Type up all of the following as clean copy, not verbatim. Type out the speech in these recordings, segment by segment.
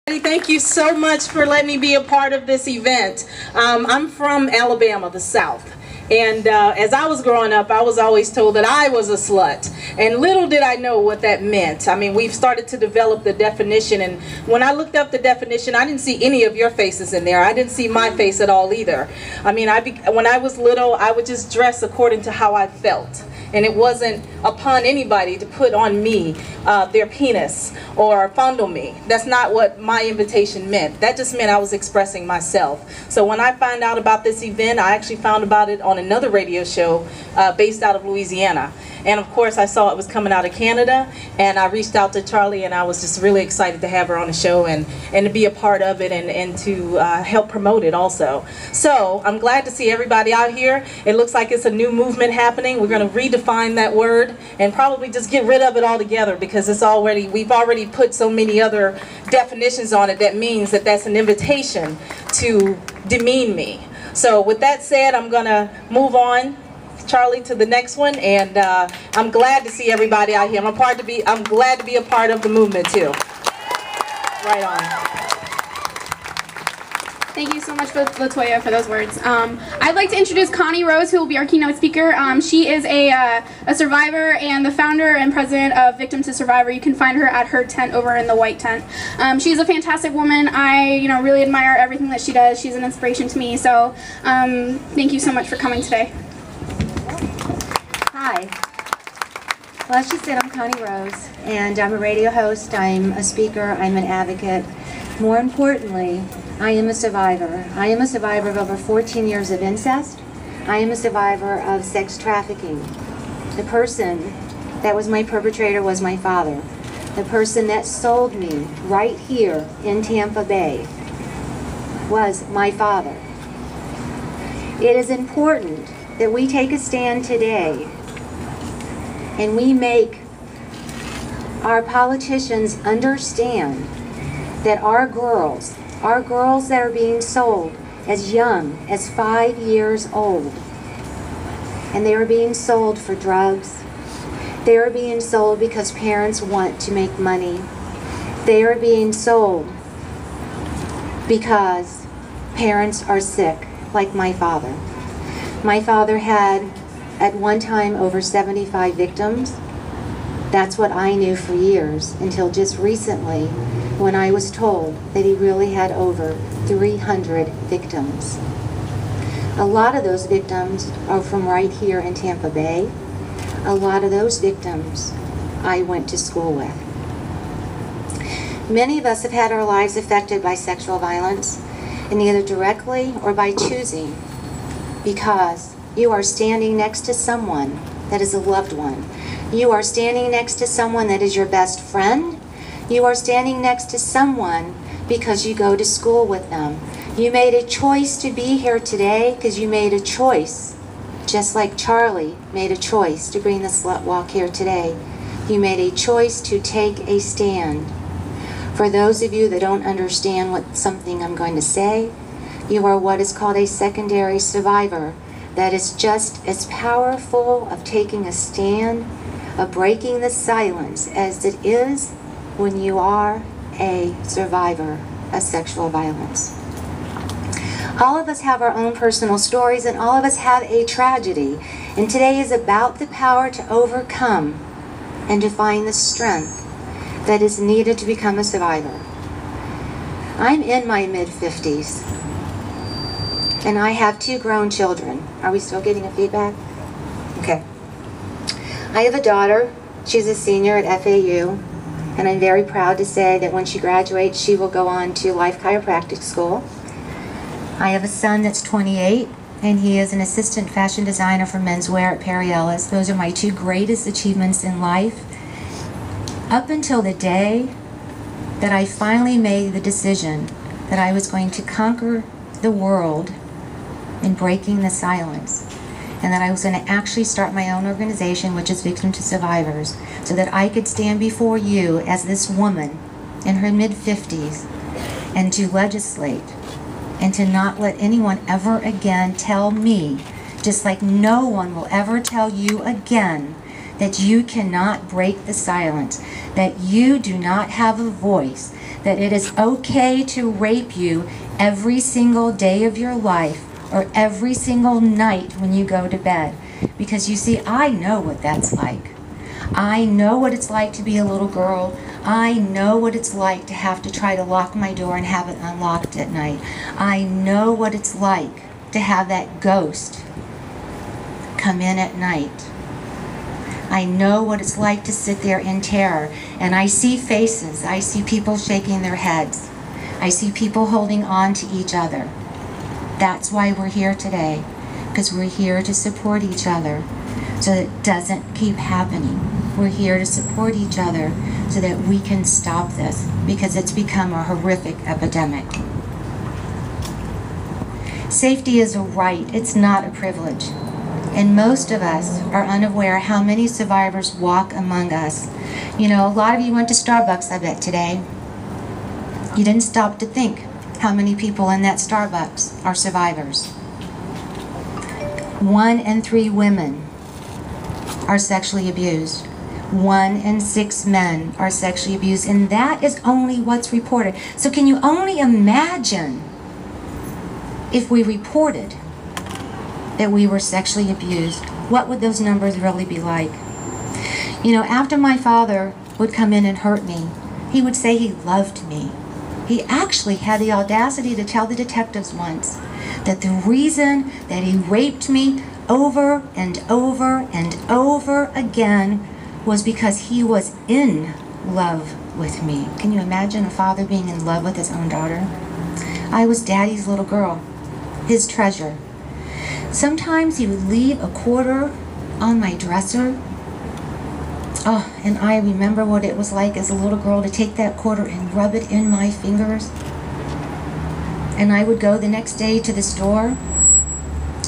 Thank you so much for letting me be a part of this event. I'm from Alabama, the South. And as I was growing up, I was always told that I was a slut. And little did I know what that meant. I mean, we've started to develop the definition. And when I looked up the definition, I didn't see any of your faces in there. I didn't see my face at all either. I mean, when I was little, I would just dress according to how I felt. And it wasn't upon anybody to put on me their penis or fondle me. That's not what my invitation meant. That just meant I was expressing myself. So when I found out about this event, I actually found about it on another radio show based out of Louisiana. And of course I saw it was coming out of Canada, and I reached out to Charlie, and I was just really excited to have her on the show and to be a part of it and to help promote it also. So I'm glad to see everybody out here. It looks like it's a new movement happening. We're going to redefine that word and probably just get rid of it altogether, because we've already put so many other definitions on it that means that that's an invitation to demean me. So with that said, I'm going to move on, Charlie, to the next one, and I'm glad to see everybody out here. I'm glad to be a part of the movement too. Right on. Thank you so much, Latoya, for those words. I'd like to introduce Connie Rose, who will be our keynote speaker. She is a survivor and the founder and president of Victim to Survivor. You can find her at her tent over in the white tent. She's a fantastic woman. I really admire everything that she does. She's an inspiration to me. So thank you so much for coming today. Hi. Well, as she said, I'm Connie Rose, and I'm a radio host, I'm a speaker, I'm an advocate. More importantly, I am a survivor. I am a survivor of over 14 years of incest. I am a survivor of sex trafficking. The person that was my perpetrator was my father. The person that sold me right here in Tampa Bay was my father. It is important that we take a stand today and we make our politicians understand that our girls that are being sold as young as 5 years old, and they are being sold for drugs, they are being sold because parents want to make money, they are being sold because parents are sick, like my father. My father had at one time over 75 victims. That's what I knew for years, until just recently when I was told that he really had over 300 victims. A lot of those victims are from right here in Tampa Bay. A lot of those victims I went to school with. Many of us have had our lives affected by sexual violence, and either directly or by choosing, because you are standing next to someone that is a loved one. You are standing next to someone that is your best friend. You are standing next to someone because you go to school with them. You made a choice to be here today because you made a choice, just like Charlie made a choice to bring the Slutwalk here today. You made a choice to take a stand. For those of you that don't understand what something I'm going to say, you are what is called a secondary survivor. That is just as powerful of taking a stand, of breaking the silence, as it is when you are a survivor of sexual violence. All of us have our own personal stories, and all of us have a tragedy. And today is about the power to overcome and to find the strength that is needed to become a survivor. I'm in my mid-50s. And I have 2 grown children. Are we still getting a feedback? Okay. I have a daughter. She's a senior at FAU. And I'm very proud to say that when she graduates, she will go on to Life Chiropractic School. I have a son that's 28, and he is an assistant fashion designer for menswear at Perry Ellis. Those are my 2 greatest achievements in life. Up until the day that I finally made the decision that I was going to conquer the world in breaking the silence, and that I was going to actually start my own organization, which is Victim to Survivors, so that I could stand before you as this woman in her mid-50s and to legislate and to not let anyone ever again tell me, just like no one will ever tell you again, that you cannot break the silence, that you do not have a voice, that it is okay to rape you every single day of your life or every single night when you go to bed. Because you see, I know what that's like. I know what it's like to be a little girl. I know what it's like to have to try to lock my door and have it unlocked at night. I know what it's like to have that ghost come in at night. I know what it's like to sit there in terror, and I see faces. I see people shaking their heads. I see people holding on to each other. That's why we're here today, because we're here to support each other so that it doesn't keep happening. We're here to support each other so that we can stop this, because it's become a horrific epidemic. Safety is a right, it's not a privilege. And most of us are unaware how many survivors walk among us. You know, a lot of you went to Starbucks, I bet, today. You didn't stop to think how many people in that Starbucks are survivors. 1 in 3 women are sexually abused. 1 in 6 men are sexually abused, and that is only what's reported. So can you only imagine if we reported that we were sexually abused? What would those numbers really be like? You know, after my father would come in and hurt me, he would say he loved me. He actually had the audacity to tell the detectives once that the reason that he raped me over and over and over again was because he was in love with me. Can you imagine a father being in love with his own daughter? I was Daddy's little girl, his treasure. Sometimes he would leave a quarter on my dresser. Oh, and I remember what it was like as a little girl to take that quarter and rub it in my fingers. And I would go the next day to the store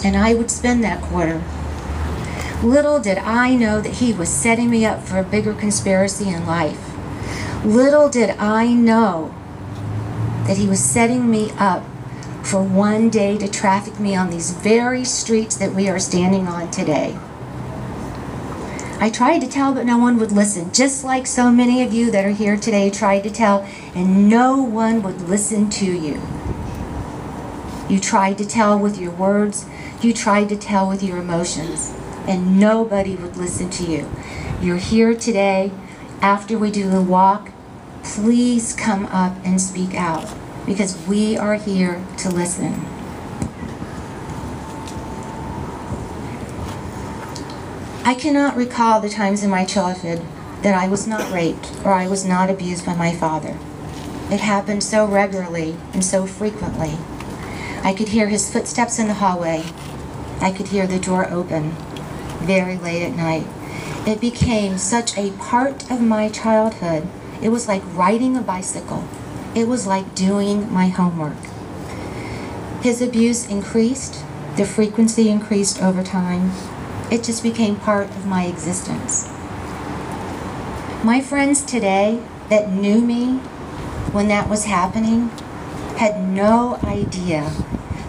and I would spend that quarter. Little did I know that he was setting me up for a bigger conspiracy in life. Little did I know that he was setting me up for one day to traffic me on these very streets that we are standing on today. I tried to tell, but no one would listen, just like so many of you that are here today tried to tell, and no one would listen to you. You tried to tell with your words, you tried to tell with your emotions, and nobody would listen to you. You're here today. After we do the walk, please come up and speak out, because we are here to listen. I cannot recall the times in my childhood that I was not raped or I was not abused by my father. It happened so regularly and so frequently. I could hear his footsteps in the hallway. I could hear the door open very late at night. It became such a part of my childhood. It was like riding a bicycle. It was like doing my homework. His abuse increased. The frequency increased over time. It just became part of my existence. My friends today that knew me when that was happening had no idea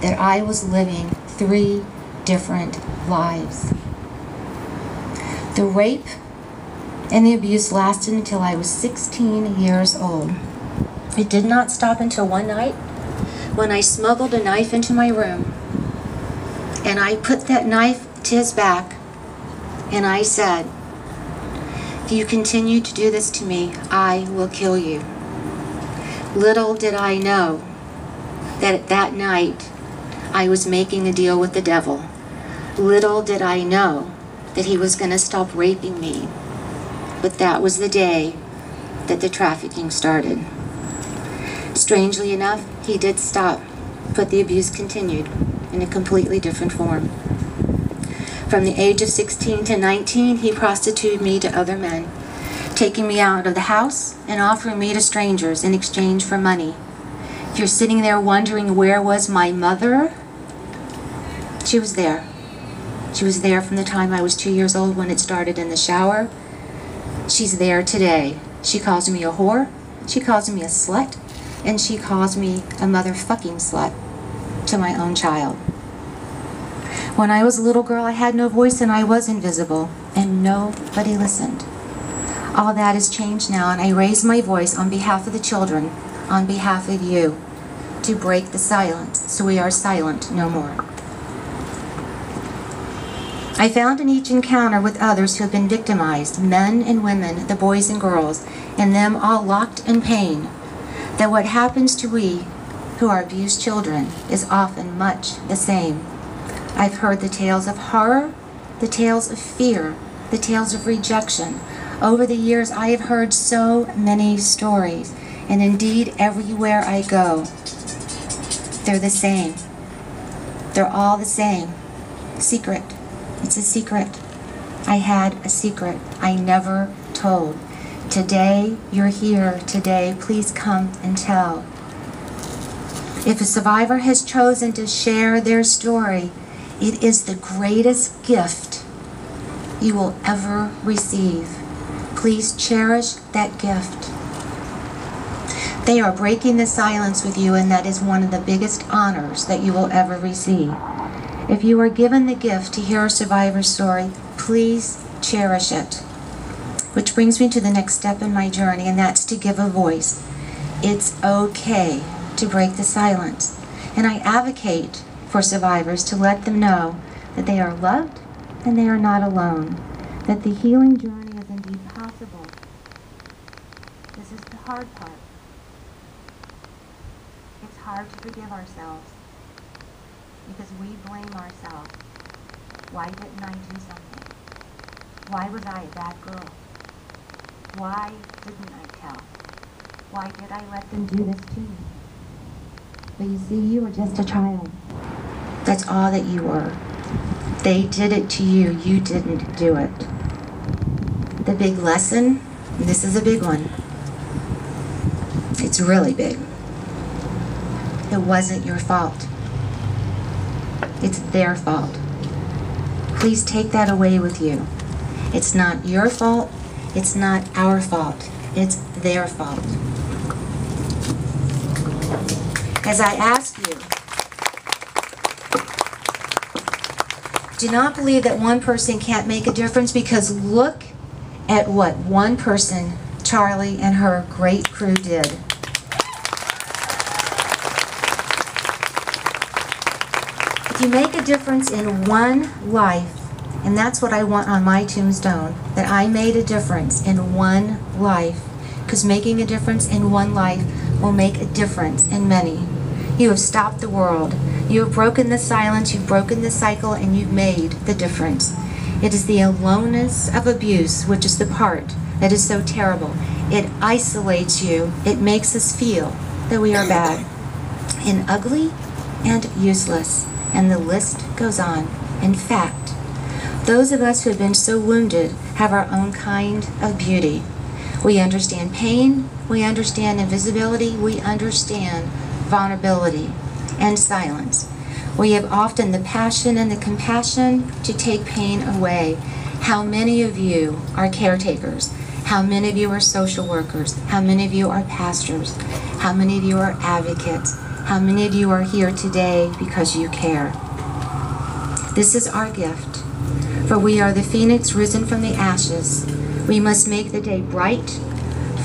that I was living 3 different lives. The rape and the abuse lasted until I was 16 years old. It did not stop until one night when I smuggled a knife into my room, and I put that knife to his back, and I said, "If you continue to do this to me, I will kill you." Little did I know that that night I was making a deal with the devil. Little did I know that he was going to stop raping me. But that was the day that the trafficking started. Strangely enough, he did stop, but the abuse continued in a completely different form. From the age of 16 to 19, he prostituted me to other men, taking me out of the house and offering me to strangers in exchange for money. If you're sitting there wondering where was my mother, she was there. She was there from the time I was 2 years old when it started in the shower. She's there today. She calls me a whore, she calls me a slut, and she calls me a motherfucking slut to my own child. When I was a little girl, I had no voice and I was invisible, and nobody listened. All that has changed now, and I raise my voice on behalf of the children on behalf of you to break the silence so we are silent no more. I found in each encounter with others who have been victimized, men and women, the boys and girls, and them all locked in pain, that what happens to we who are abused children is often much the same. I've heard the tales of horror, the tales of fear, the tales of rejection. Over the years, I have heard so many stories, and indeed, everywhere I go, they're the same. They're all the same. Secret. It's a secret. I had a secret I never told. Today, you're here. Today, please come and tell. If a survivor has chosen to share their story, it is the greatest gift you will ever receive. Please cherish that gift. They are breaking the silence with you, and that is one of the biggest honors that you will ever receive. If you are given the gift to hear a survivor's story, please cherish it. Which brings me to the next step in my journey, and that's to give a voice. It's okay to break the silence. And I advocate for survivors to let them know that they are loved and they are not alone, that the healing journey is indeed possible. This is the hard part. It's hard to forgive ourselves because we blame ourselves. Why didn't I do something? Why was I a bad girl? Why didn't I tell? Why did I let them do this to me? But you see, you were just a child. That's all that you were. They did it to you. You didn't do it. The big lesson, and this is a big one. It's really big. It wasn't your fault. It's their fault. Please take that away with you. It's not your fault. It's not our fault. It's their fault. As I ask you, do not believe that one person can't make a difference, because look at what one person, Charlie, and her great crew did. If you make a difference in one life, and that's what I want on my tombstone, that I made a difference in one life, because making a difference in one life will make a difference in many. You have stopped the world. You have broken the silence, you've broken the cycle, and you've made the difference. It is the aloneness of abuse, which is the part that is so terrible. It isolates you. It makes us feel that we are bad and ugly and useless. And the list goes on. In fact, those of us who have been so wounded have our own kind of beauty. We understand pain, we understand invisibility, we understand vulnerability and silence. We have often the passion and the compassion to take pain away. How many of you are caretakers? How many of you are social workers? How many of you are pastors? How many of you are advocates? How many of you are here today because you care? This is our gift, for we are the phoenix risen from the ashes. We must make the day bright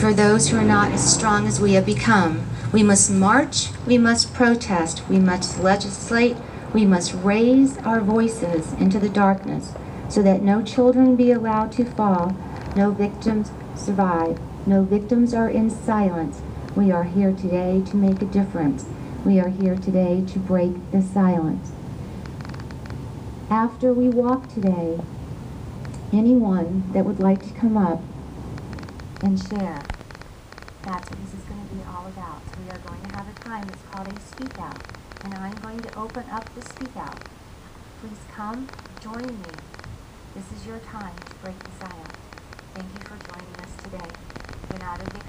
for those who are not as strong as we have become. We must march, we must protest, we must legislate, we must raise our voices into the darkness so that no children be allowed to fall, no victims survive, no victims are in silence. We are here today to make a difference. We are here today to break the silence. After we walk today, anyone that would like to come up and share, that's what this is going to be all about. So we are going to have a time that's called a speak out, and I'm going to open up the speak out. Please come, join me. This is your time to break the silence. Thank you for joining us today. You're not a victim.